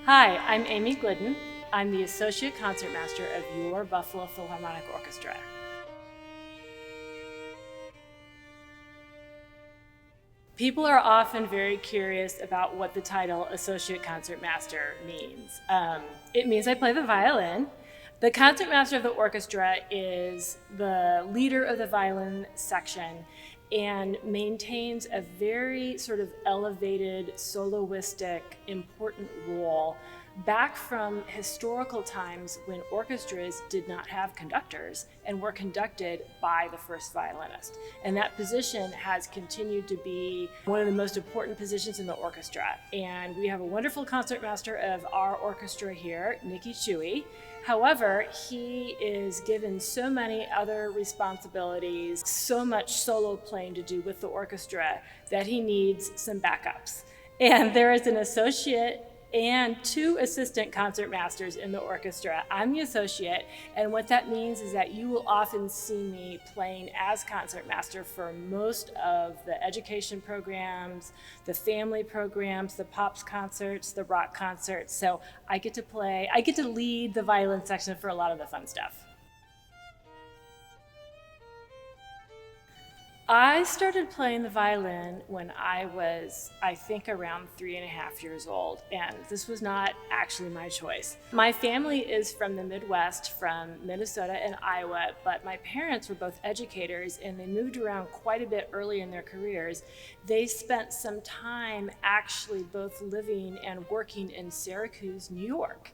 Hi, I'm Amy Glidden. I'm the Associate Concertmaster of your Buffalo Philharmonic Orchestra. People are often very curious about what the title Associate Concertmaster means. It means I play the violin. The concertmaster of the orchestra is the leader of the violin section and maintains a very sort of elevated, soloistic, important role back from historical times when orchestras did not have conductors and were conducted by the first violinist. And that position has continued to be one of the most important positions in the orchestra. And we have a wonderful concertmaster of our orchestra here, Nikki Chewy. However, he is given so many other responsibilities, so much solo playing to do with the orchestra that he needs some backups. And there is an associate and two assistant concertmasters in the orchestra. I'm the associate, and what that means is that you will often see me playing as concertmaster for most of the education programs, the family programs, the pops concerts, the rock concerts. So I get to lead the violin section for a lot of the fun stuff. I started playing the violin when I was, I think, around 3.5 years old, and this was not actually my choice. My family is from the Midwest, from Minnesota and Iowa, but my parents were both educators and they moved around quite a bit early in their careers. They spent some time actually both living and working in Syracuse, New York.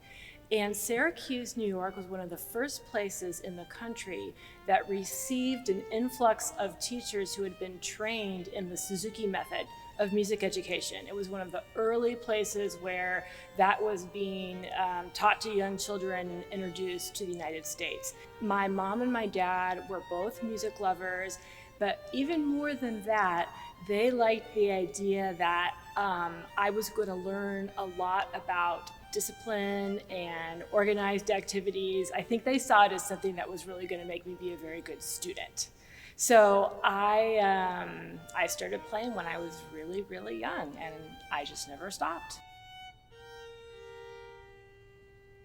And Syracuse, New York was one of the first places in the country that received an influx of teachers who had been trained in the Suzuki method of music education. It was one of the early places where that was being taught to young children and introduced to the United States. My mom and my dad were both music lovers, but even more than that, they liked the idea that I was going to learn a lot about discipline and organized activities. I think they saw it as something that was really going to make me be a very good student. So I started playing when I was really, really young, and I just never stopped.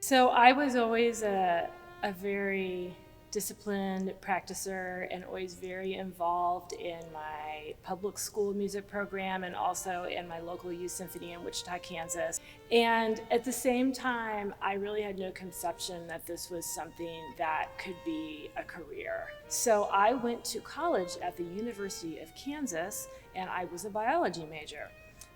So I was always a very disciplined practicer and always very involved in my public school music program and also in my local youth symphony in Wichita, Kansas. And at the same time, I really had no conception that this was something that could be a career. So I went to college at the University of Kansas and I was a biology major.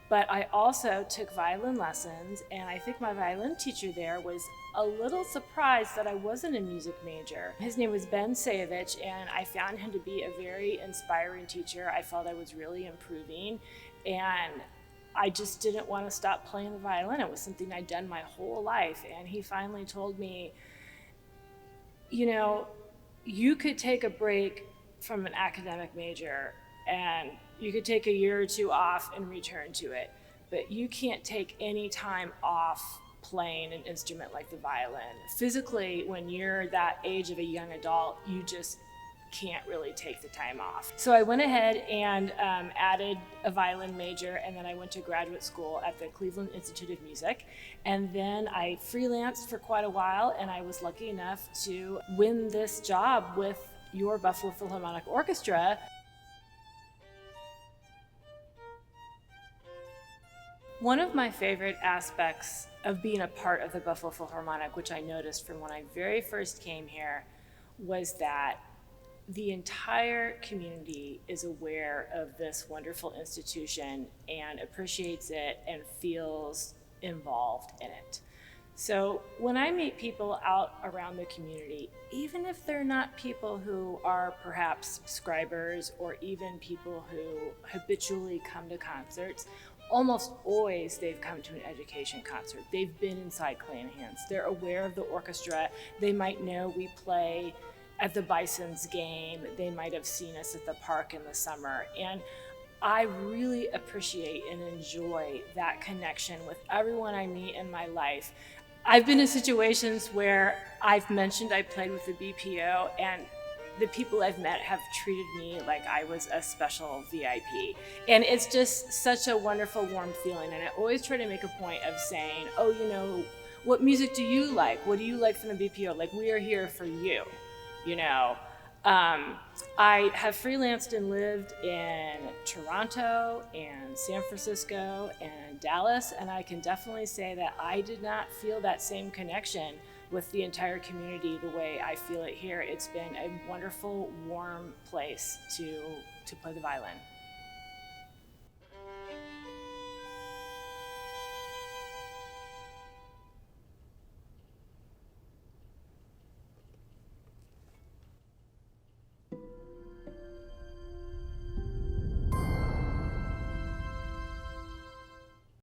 But I also took violin lessons, and I think my violin teacher there was a little surprised that I wasn't a music major. His name was Ben Sayevich, and I found him to be a very inspiring teacher. I felt I was really improving, and I just didn't want to stop playing the violin. It was something I'd done my whole life, and he finally told me, you could take a break from an academic major and you could take a year or two off and return to it, but you can't take any time off playing an instrument like the violin. Physically, when you're that age of a young adult, you just can't really take the time off. So I went ahead and added a violin major, and then I went to graduate school at the Cleveland Institute of Music. And then I freelanced for quite a while, and I was lucky enough to win this job with your Buffalo Philharmonic Orchestra. One of my favorite aspects of being a part of the Buffalo Philharmonic, which I noticed from when I very first came here, was that the entire community is aware of this wonderful institution and appreciates it and feels involved in it. So when I meet people out around the community, even if they're not people who are perhaps subscribers or even people who habitually come to concerts, almost always they've come to an education concert. They've been inside Clay and Hands. They're aware of the orchestra. They might know we play at the Bison's game. They might have seen us at the park in the summer. And I really appreciate and enjoy that connection with everyone I meet in my life. I've been in situations where I've mentioned I played with the BPO and the people I've met have treated me like I was a special VIP. And it's just such a wonderful, warm feeling. And I always try to make a point of saying, oh, you know, what music do you like? What do you like from the BPO? Like, we are here for you, you know? I have freelanced and lived in Toronto and San Francisco and Dallas, and I can definitely say that I did not feel that same connection with the entire community the way I feel it here. It's been a wonderful, warm place to play the violin.